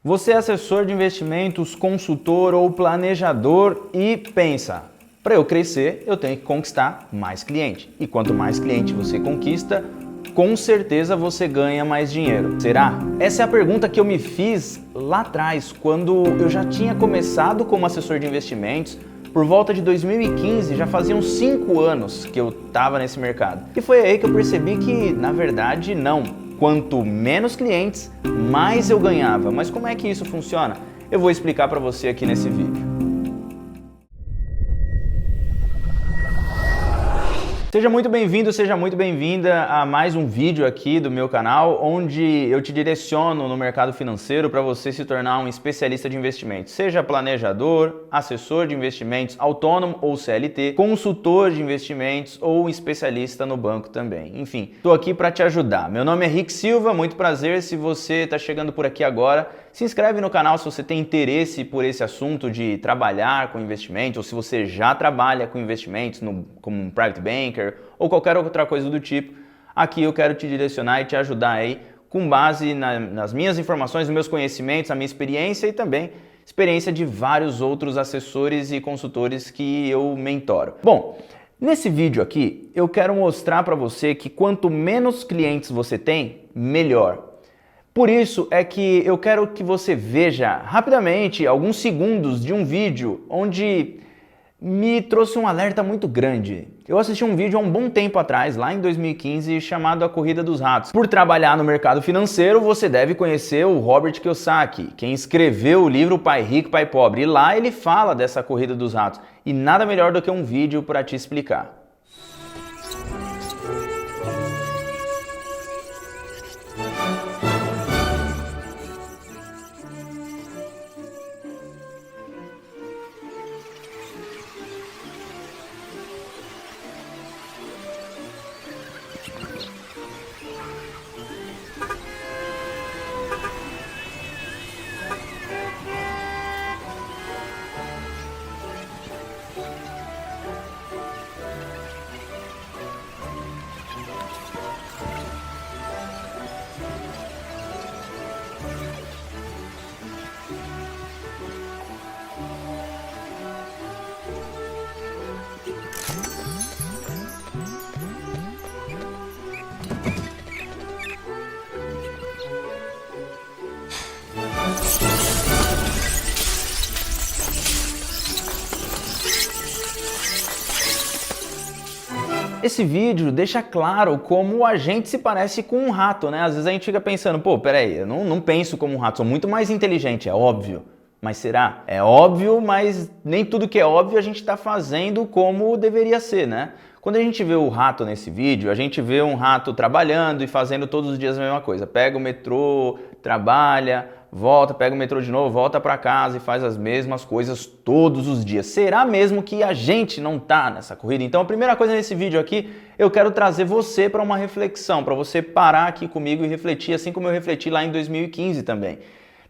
Você é assessor de investimentos, consultor ou planejador e pensa, para eu crescer eu tenho que conquistar mais cliente. E quanto mais cliente você conquista, com certeza você ganha mais dinheiro. Será? Essa é a pergunta que eu me fiz lá atrás, quando eu já tinha começado como assessor de investimentos. Por volta de 2015, já faziam 5 anos que eu estava nesse mercado. E foi aí que eu percebi que, na verdade, não. Quanto menos clientes, mais eu ganhava. Mas como é que isso funciona? Eu vou explicar para você aqui nesse vídeo. Seja muito bem-vindo, seja muito bem-vinda a mais um vídeo aqui do meu canal, onde eu te direciono no mercado financeiro para você se tornar um especialista de investimentos. Seja planejador, assessor de investimentos, autônomo ou CLT, consultor de investimentos ou especialista no banco também. Enfim, estou aqui para te ajudar. Meu nome é Rick Silva, muito prazer. Se você está chegando por aqui agora, se inscreve no canal se você tem interesse por esse assunto de trabalhar com investimentos, ou se você já trabalha com investimentos como um private banker ou qualquer outra coisa do tipo. Aqui eu quero te direcionar e te ajudar aí com base nas minhas informações, nos meus conhecimentos, a minha experiência e também experiência de vários outros assessores e consultores que eu mentoro. Bom, nesse vídeo aqui eu quero mostrar para você que quanto menos clientes você tem, melhor. Por isso é que eu quero que você veja rapidamente alguns segundos de um vídeo onde me trouxe um alerta muito grande. Eu assisti um vídeo há um bom tempo atrás, lá em 2015, chamado A Corrida dos Ratos. Por trabalhar no mercado financeiro, você deve conhecer o Robert Kiyosaki, quem escreveu o livro Pai Rico, Pai Pobre. E lá ele fala dessa Corrida dos Ratos. E nada melhor do que um vídeo para te explicar. Esse vídeo deixa claro como a gente se parece com um rato, né? Às vezes a gente fica pensando, pô, peraí, eu não penso como um rato, sou muito mais inteligente, é óbvio. Mas será? É óbvio, mas nem tudo que é óbvio a gente está fazendo como deveria ser, né? Quando a gente vê o rato nesse vídeo, a gente vê um rato trabalhando e fazendo todos os dias a mesma coisa. Pega o metrô, trabalha, volta, pega o metrô de novo, volta para casa e faz as mesmas coisas todos os dias. Será mesmo que a gente não tá nessa corrida? Então a primeira coisa nesse vídeo aqui, eu quero trazer você para uma reflexão, para você parar aqui comigo e refletir, assim como eu refleti lá em 2015 também.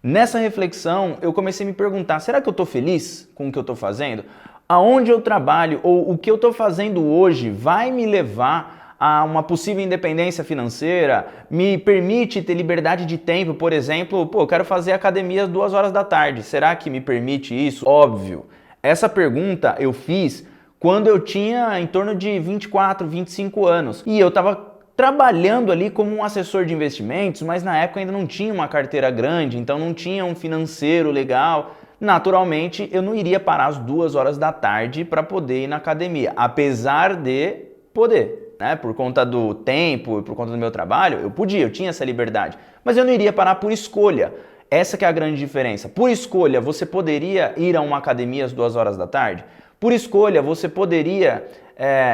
Nessa reflexão, eu comecei a me perguntar, será que eu tô feliz com o que eu tô fazendo? Aonde eu trabalho ou o que eu estou fazendo hoje vai me levar a uma possível independência financeira? Me permite ter liberdade de tempo, por exemplo? Pô, eu quero fazer academia às 2 horas da tarde. Será que me permite isso? Óbvio. Essa pergunta eu fiz quando eu tinha em torno de 24, 25 anos. E eu estava trabalhando ali como um assessor de investimentos, mas na época ainda não tinha uma carteira grande, então não tinha um financeiro legal. Naturalmente, eu não iria parar às 2 horas da tarde para poder ir na academia, apesar de poder, né? Por conta do tempo e por conta do meu trabalho, eu podia, eu tinha essa liberdade, mas eu não iria parar por escolha. Essa que é a grande diferença. Por escolha, você poderia ir a uma academia às 2 horas da tarde? Por escolha, você poderia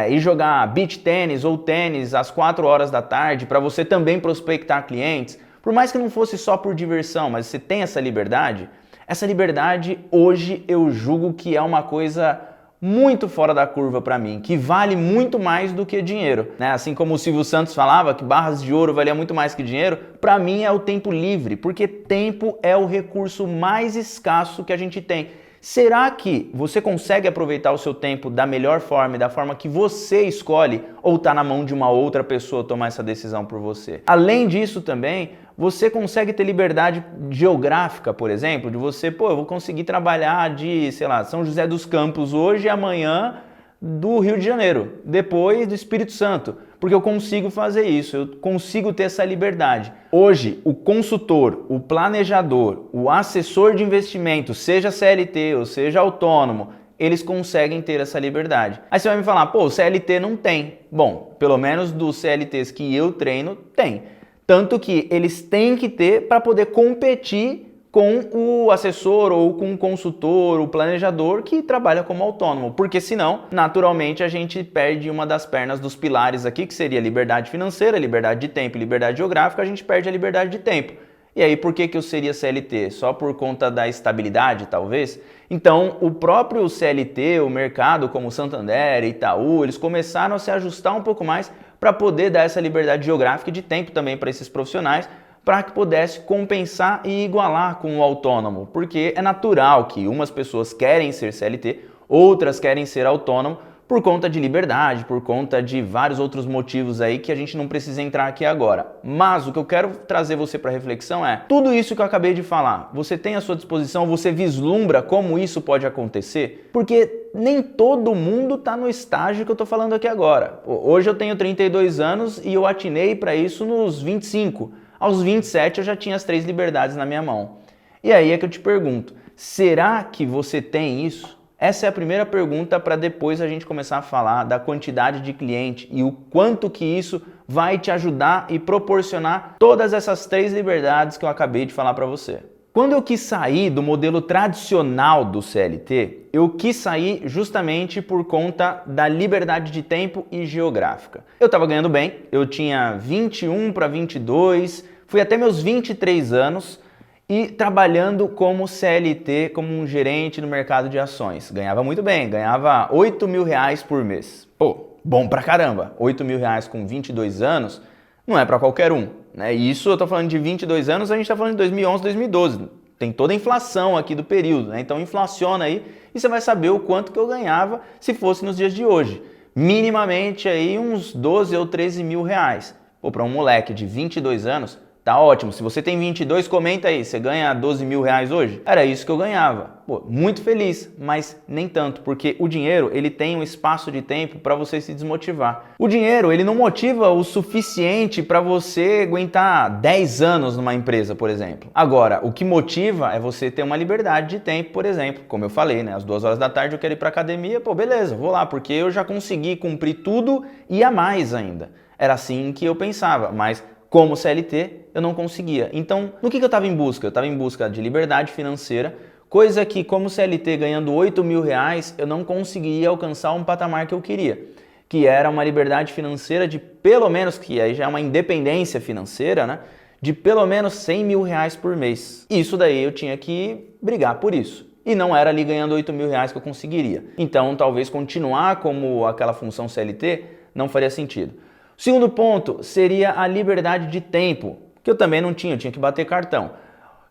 ir jogar beach tênis ou tênis às 4 horas da tarde para você também prospectar clientes? Por mais que não fosse só por diversão, mas você tem essa liberdade? Essa liberdade, hoje, eu julgo que é uma coisa muito fora da curva para mim, que vale muito mais do que dinheiro, né? Assim como o Silvio Santos falava que barras de ouro valia muito mais que dinheiro, para mim é o tempo livre, porque tempo é o recurso mais escasso que a gente tem. Será que você consegue aproveitar o seu tempo da melhor forma e da forma que você escolhe, ou está na mão de uma outra pessoa tomar essa decisão por você? Além disso também, você consegue ter liberdade geográfica, por exemplo, de você, pô, eu vou conseguir trabalhar de, sei lá, São José dos Campos hoje e amanhã do Rio de Janeiro, depois do Espírito Santo, porque eu consigo fazer isso, eu consigo ter essa liberdade. Hoje, o consultor, o planejador, o assessor de investimento, seja CLT ou seja autônomo, eles conseguem ter essa liberdade. Aí você vai me falar, pô, o CLT não tem. Bom, pelo menos dos CLTs que eu treino, tem. Tanto que eles têm que ter para poder competir com o assessor ou com o consultor, o planejador que trabalha como autônomo, porque senão, naturalmente, a gente perde uma das pernas dos pilares aqui, que seria liberdade financeira, liberdade de tempo e liberdade geográfica, a gente perde a liberdade de tempo. E aí, por que eu seria CLT? Só por conta da estabilidade, talvez? Então, o próprio CLT, o mercado como Santander, Itaú, eles começaram a se ajustar um pouco mais para poder dar essa liberdade geográfica e de tempo também para esses profissionais, para que pudesse compensar e igualar com o autônomo, porque é natural que umas pessoas querem ser CLT, outras querem ser autônomo, por conta de liberdade, por conta de vários outros motivos aí que a gente não precisa entrar aqui agora. Mas o que eu quero trazer você para reflexão é, tudo isso que eu acabei de falar, você tem à sua disposição, você vislumbra como isso pode acontecer? Porque nem todo mundo está no estágio que eu estou falando aqui agora. Hoje eu tenho 32 anos e eu atinei para isso nos 25. Aos 27 eu já tinha as 3 liberdades na minha mão. E aí é que eu te pergunto, será que você tem isso? Essa é a primeira pergunta para depois a gente começar a falar da quantidade de cliente e o quanto que isso vai te ajudar e proporcionar todas essas 3 liberdades que eu acabei de falar para você. Quando eu quis sair do modelo tradicional do CLT, eu quis sair justamente por conta da liberdade de tempo e geográfica. Eu estava ganhando bem, eu tinha 21 para 22, fui até meus 23 anos e trabalhando como CLT, como um gerente no mercado de ações. Ganhava muito bem, ganhava 8 mil reais por mês. Pô, bom pra caramba, 8 mil reais com 22 anos não é para qualquer um. Né? Isso eu estou falando de 22 anos, a gente está falando de 2011, 2012. Tem toda a inflação aqui do período, né? Então inflaciona aí e você vai saber o quanto que eu ganhava se fosse nos dias de hoje. Minimamente aí uns 12 ou 13 mil reais. Pô, para um moleque de 22 anos, tá ótimo. Se você tem 22, comenta aí, você ganha 12 mil reais hoje? Era isso que eu ganhava. Pô, muito feliz, mas nem tanto, porque o dinheiro, ele tem um espaço de tempo para você se desmotivar. O dinheiro, ele não motiva o suficiente para você aguentar 10 anos numa empresa, por exemplo. Agora, o que motiva é você ter uma liberdade de tempo, por exemplo. Como eu falei, né? Às 2 horas da tarde eu quero ir para academia, pô, beleza, vou lá, porque eu já consegui cumprir tudo e a mais ainda. Era assim que eu pensava, mas como CLT, eu não conseguia. Então, no que eu estava em busca? Eu estava em busca de liberdade financeira, coisa que, como CLT, ganhando 8 mil reais, eu não conseguiria alcançar um patamar que eu queria, que era uma liberdade financeira de pelo menos, que aí já é uma independência financeira, né? De pelo menos 100 mil reais por mês. Isso daí eu tinha que brigar por isso. E não era ali ganhando 8 mil reais que eu conseguiria. Então, talvez continuar como aquela função CLT não faria sentido. O segundo ponto seria a liberdade de tempo, que eu também não tinha, eu tinha que bater cartão.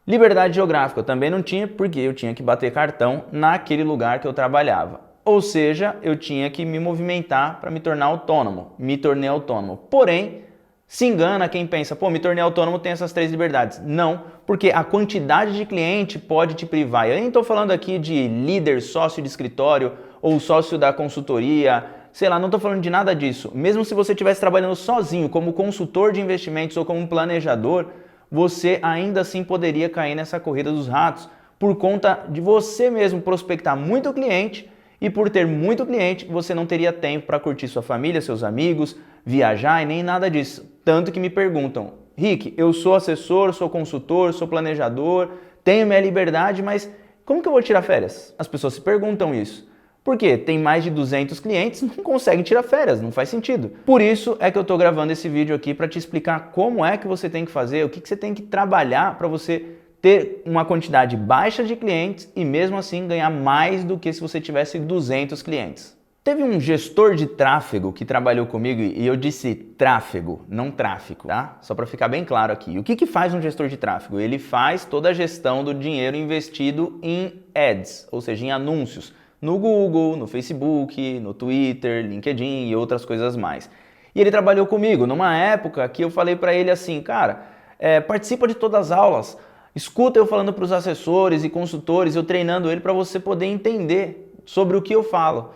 Liberdade geográfica eu também não tinha, porque eu tinha que bater cartão naquele lugar que eu trabalhava. Ou seja, eu tinha que me movimentar para me tornar autônomo. Me tornei autônomo. Porém, se engana quem pensa, pô, me tornei autônomo, tem essas 3 liberdades. Não, porque a quantidade de cliente pode te privar. Eu nem estou falando aqui de líder, sócio de escritório ou sócio da consultoria, sei lá, não estou falando de nada disso. Mesmo se você estivesse trabalhando sozinho, como consultor de investimentos ou como planejador, você ainda assim poderia cair nessa corrida dos ratos por conta de você mesmo prospectar muito cliente e por ter muito cliente, você não teria tempo para curtir sua família, seus amigos, viajar e nem nada disso. Tanto que me perguntam, Rick, eu sou assessor, sou consultor, sou planejador, tenho minha liberdade, mas como que eu vou tirar férias? As pessoas se perguntam isso. Porque tem mais de 200 clientes, não conseguem tirar férias, não faz sentido. Por isso é que eu estou gravando esse vídeo aqui para te explicar como é que você tem que fazer, o que você tem que trabalhar para você ter uma quantidade baixa de clientes e mesmo assim ganhar mais do que se você tivesse 200 clientes. Teve um gestor de tráfego que trabalhou comigo e eu disse tráfego, não tráfico, tá? Só para ficar bem claro aqui. O que faz um gestor de tráfego? Ele faz toda a gestão do dinheiro investido em ads, ou seja, em anúncios. No Google, no Facebook, no Twitter, LinkedIn e outras coisas mais. E ele trabalhou comigo numa época que eu falei para ele assim, cara, participa de todas as aulas, escuta eu falando para os assessores e consultores, eu treinando ele para você poder entender sobre o que eu falo.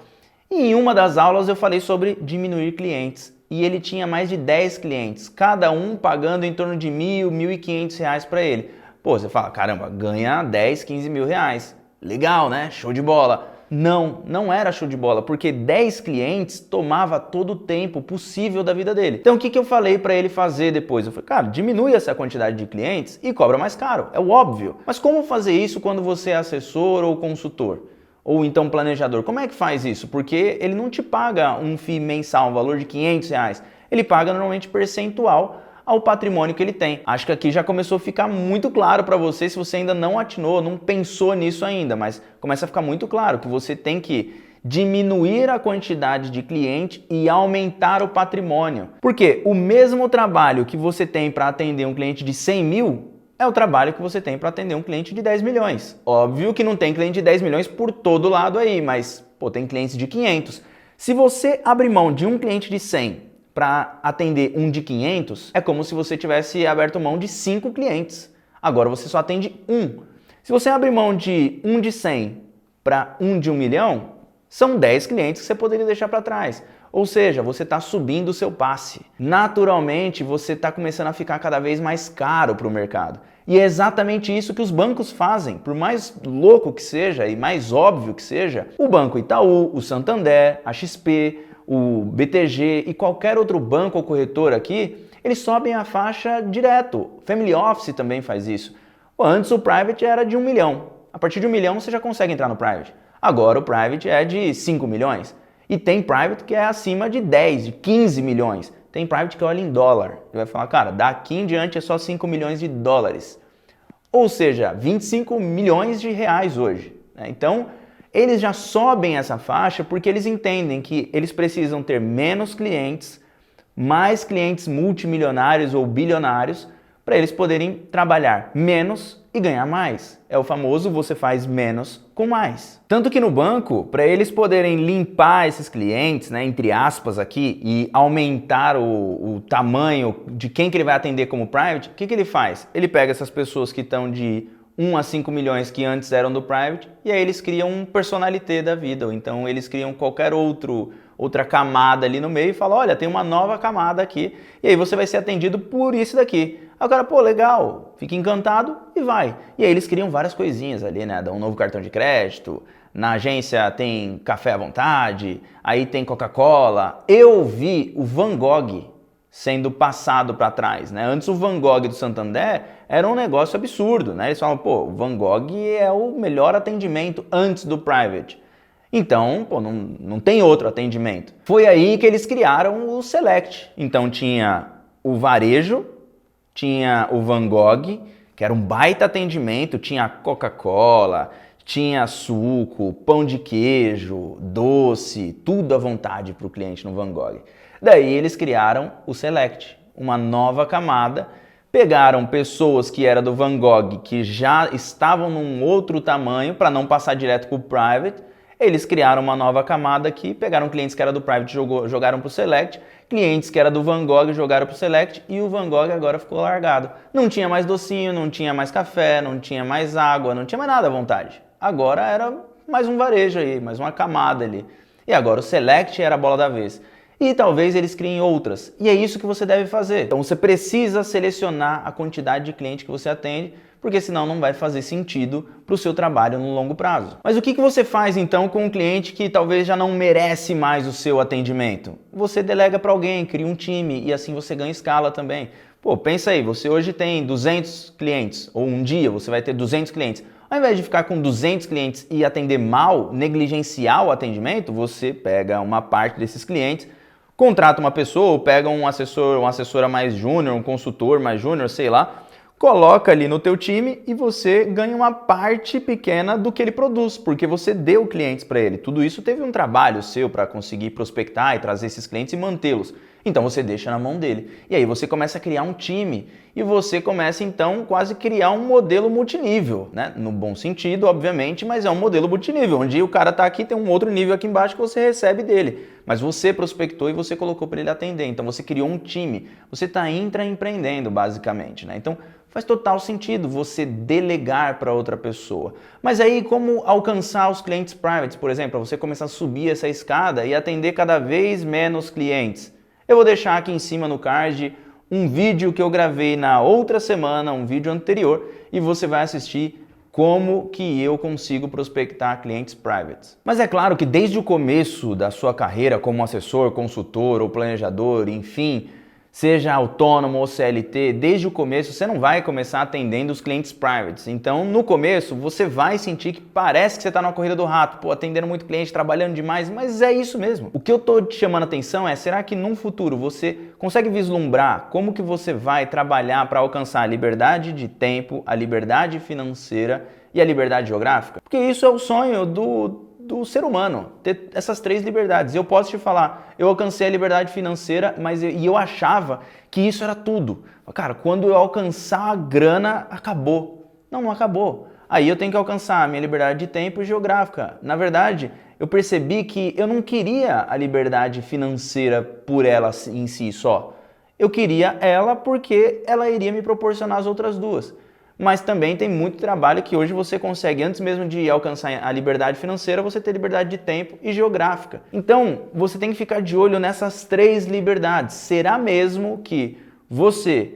E em uma das aulas eu falei sobre diminuir clientes. E ele tinha mais de 10 clientes, cada um pagando em torno de R$1.000, R$1.500 para ele. Pô, você fala, caramba, ganha 10, 15 mil reais. Legal, né? Show de bola. Não era show de bola, porque 10 clientes tomava todo o tempo possível da vida dele. Então o que eu falei para ele fazer depois? Eu falei, cara, diminui essa quantidade de clientes e cobra mais caro, é o óbvio. Mas como fazer isso quando você é assessor ou consultor? Ou então planejador? Como é que faz isso? Porque ele não te paga um FII mensal, um valor de R$500. Ele paga normalmente percentual ao patrimônio que ele tem. Acho que aqui já começou a ficar muito claro para você, se você ainda não atinou, não pensou nisso ainda, mas começa a ficar muito claro que você tem que diminuir a quantidade de cliente e aumentar o patrimônio. Porque o mesmo trabalho que você tem para atender um cliente de 100 mil é o trabalho que você tem para atender um cliente de 10 milhões. Óbvio que não tem cliente de 10 milhões por todo lado aí, mas pô, tem clientes de 500. Se você abrir mão de um cliente de 100 para atender um de 500, é como se você tivesse aberto mão de 5 clientes. Agora você só atende um. Se você abrir mão de um de 100 para um de 1 milhão, são 10 clientes que você poderia deixar para trás. Ou seja, você está subindo o seu passe. Naturalmente, você está começando a ficar cada vez mais caro para o mercado. E é exatamente isso que os bancos fazem. Por mais louco que seja e mais óbvio que seja, o Banco Itaú, o Santander, a XP, o BTG e qualquer outro banco ou corretor aqui, eles sobem a faixa direto. Family Office também faz isso. Antes o Private era de 1 milhão. A partir de 1 milhão você já consegue entrar no Private. Agora o Private é de 5 milhões. E tem Private que é acima de 10, de 15 milhões. Tem Private que olha em dólar. Ele vai falar, cara, daqui em diante é só 5 milhões de dólares. Ou seja, 25 milhões de reais hoje. Então, eles já sobem essa faixa porque eles entendem que eles precisam ter menos clientes, mais clientes multimilionários ou bilionários, para eles poderem trabalhar menos e ganhar mais. É o famoso você faz menos com mais. Tanto que no banco, para eles poderem limpar esses clientes, né, entre aspas aqui, e aumentar o tamanho de quem que ele vai atender como private, o que ele faz? Ele pega essas pessoas que estão de 1 a 5 milhões que antes eram do private e aí eles criam um personalité da vida, ou então eles criam qualquer outra camada ali no meio e falam, olha, tem uma nova camada aqui e aí você vai ser atendido por isso daqui. Aí o cara, pô, legal, fica encantado e vai. E aí eles criam várias coisinhas ali, né? Dá um novo cartão de crédito, na agência tem café à vontade, aí tem Coca-Cola. Eu vi o Van Gogh sendo passado para trás, né? Antes o Van Gogh do Santander era um negócio absurdo, né? Eles falam, pô, o Van Gogh é o melhor atendimento antes do private. Então, pô, não tem outro atendimento. Foi aí que eles criaram o Select. Então tinha o varejo, tinha o Van Gogh, que era um baita atendimento, tinha Coca-Cola, tinha suco, pão de queijo, doce, tudo à vontade para o cliente no Van Gogh. Daí eles criaram o Select, uma nova camada, pegaram pessoas que eram do Van Gogh, que já estavam num outro tamanho, para não passar direto para o Private, eles criaram uma nova camada aqui, pegaram clientes que eram do Private e jogaram para o Select, clientes que eram do Van Gogh jogaram para o Select e o Van Gogh agora ficou largado. Não tinha mais docinho, não tinha mais café, não tinha mais água, não tinha mais nada à vontade. Agora era mais um varejo aí, mais uma camada ali. E agora o Select era a bola da vez. E talvez eles criem outras. E é isso que você deve fazer. Então você precisa selecionar a quantidade de cliente que você atende, porque senão não vai fazer sentido para o seu trabalho no longo prazo. Mas o que você faz então com um cliente que talvez já não merece mais o seu atendimento? Você delega para alguém, cria um time e assim você ganha escala também. Pô, pensa aí, você hoje tem 200 clientes, ou um dia você vai ter 200 clientes. Ao invés de ficar com 200 clientes e atender mal, negligenciar o atendimento, você pega uma parte desses clientes, contrata uma pessoa, ou pega um assessor, uma assessora mais júnior, um consultor mais júnior, sei lá, coloca ali no teu time e você ganha uma parte pequena do que ele produz, porque você deu clientes para ele. Tudo isso teve um trabalho seu para conseguir prospectar e trazer esses clientes e mantê-los. Então você deixa na mão dele. E aí você começa a criar um time e você começa então quase a criar um modelo multinível, né? No bom sentido, obviamente, mas é um modelo multinível, onde o cara tá aqui, tem um outro nível aqui embaixo que você recebe dele. Mas você prospectou e você colocou para ele atender. Então você criou um time. Você está intraempreendendo, basicamente, né? Então faz total sentido você delegar para outra pessoa. Mas aí, como alcançar os clientes privates, por exemplo, para você começar a subir essa escada e atender cada vez menos clientes? Eu vou deixar aqui em cima no card um vídeo que eu gravei na outra semana, um vídeo anterior, e você vai assistir como que eu consigo prospectar clientes privates. Mas é claro que desde o começo da sua carreira como assessor, consultor ou planejador, enfim, seja autônomo ou CLT, desde o começo você não vai começar atendendo os clientes privates. Então, no começo, você vai sentir que parece que você está na corrida do rato, pô, atendendo muito cliente, trabalhando demais, mas é isso mesmo. O que eu estou te chamando a atenção é, será que num futuro você consegue vislumbrar como que você vai trabalhar para alcançar a liberdade de tempo, a liberdade financeira e a liberdade geográfica? Porque isso é o sonho do ser humano, ter essas três liberdades. Eu posso te falar, eu alcancei a liberdade financeira, mas eu achava que isso era tudo. Cara, quando eu alcançar a grana, acabou. Não, não acabou. Aí eu tenho que alcançar a minha liberdade de tempo e geográfica. Na verdade, eu percebi que eu não queria a liberdade financeira por ela em si só. Eu queria ela porque ela iria me proporcionar as outras duas. Mas também tem muito trabalho que hoje você consegue, antes mesmo de alcançar a liberdade financeira, você ter liberdade de tempo e geográfica. Então, você tem que ficar de olho nessas três liberdades. Será mesmo que você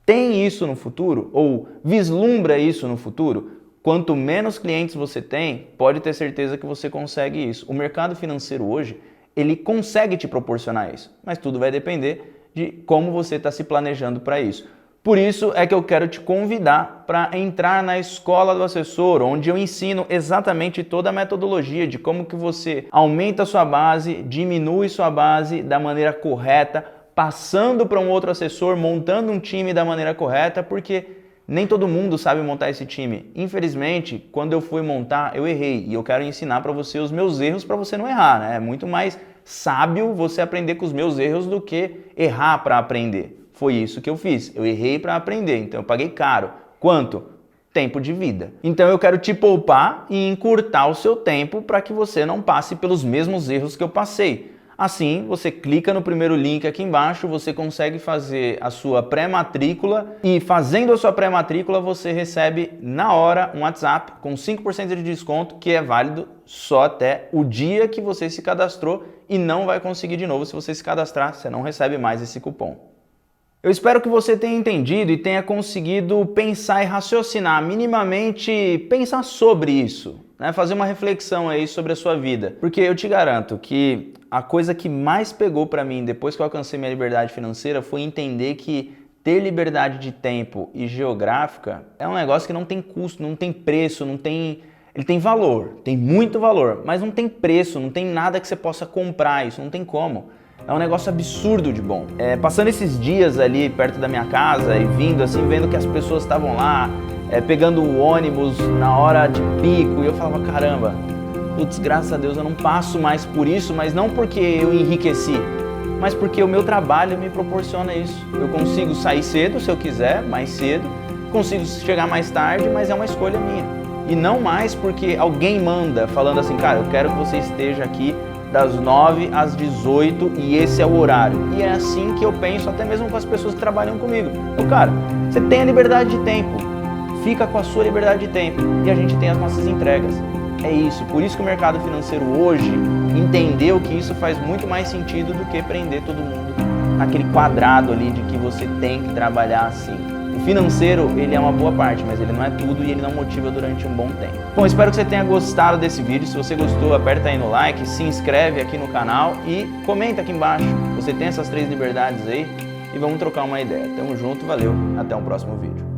tem isso no futuro ou vislumbra isso no futuro? Quanto menos clientes você tem, pode ter certeza que você consegue isso. O mercado financeiro hoje, ele consegue te proporcionar isso, mas tudo vai depender de como você está se planejando para isso. Por isso é que eu quero te convidar para entrar na Escola do Assessor, onde eu ensino exatamente toda a metodologia de como que você aumenta a sua base, diminui sua base da maneira correta, passando para um outro assessor, montando um time da maneira correta, porque nem todo mundo sabe montar esse time. Infelizmente, quando eu fui montar, eu errei e eu quero ensinar para você os meus erros para você não errar, né? É muito mais sábio você aprender com os meus erros do que errar para aprender. Foi isso que eu fiz. Eu errei para aprender, então eu paguei caro. Quanto? Tempo de vida. Então eu quero te poupar e encurtar o seu tempo para que você não passe pelos mesmos erros que eu passei. Assim, você clica no primeiro link aqui embaixo, você consegue fazer a sua pré-matrícula e fazendo a sua pré-matrícula você recebe na hora um WhatsApp com 5% de desconto que é válido só até o dia que você se cadastrou e não vai conseguir de novo se você se cadastrar, você não recebe mais esse cupom. Eu espero que você tenha entendido e tenha conseguido pensar e raciocinar, minimamente pensar sobre isso, né? Fazer uma reflexão aí sobre a sua vida. Porque eu te garanto que a coisa que mais pegou para mim depois que eu alcancei minha liberdade financeira foi entender que ter liberdade de tempo e geográfica é um negócio que não tem custo, não tem preço, não tem... Ele tem valor, tem muito valor, mas não tem preço, não tem nada que você possa comprar isso, não tem como. É um negócio absurdo de bom. Passando esses dias ali perto da minha casa e vindo assim, vendo que as pessoas estavam lá, pegando o ônibus na hora de pico, e eu falava, caramba, putz, graças a Deus eu não passo mais por isso, mas não porque eu enriqueci, mas porque o meu trabalho me proporciona isso. Eu consigo sair cedo se eu quiser, mais cedo, consigo chegar mais tarde, mas é uma escolha minha. E não mais porque alguém manda, falando assim, cara, eu quero que você esteja aqui das 9 às 18 e esse é o horário. E é assim que eu penso, até mesmo com as pessoas que trabalham comigo. Então, cara, você tem a liberdade de tempo, fica com a sua liberdade de tempo e a gente tem as nossas entregas. É isso, por isso que o mercado financeiro hoje entendeu que isso faz muito mais sentido do que prender todo mundo naquele quadrado ali de que você tem que trabalhar assim. O financeiro, ele é uma boa parte, mas ele não é tudo e ele não motiva durante um bom tempo. Bom, espero que você tenha gostado desse vídeo. Se você gostou, aperta aí no like, se inscreve aqui no canal e comenta aqui embaixo. Você tem essas três liberdades aí e vamos trocar uma ideia. Tamo junto, valeu, até o próximo vídeo.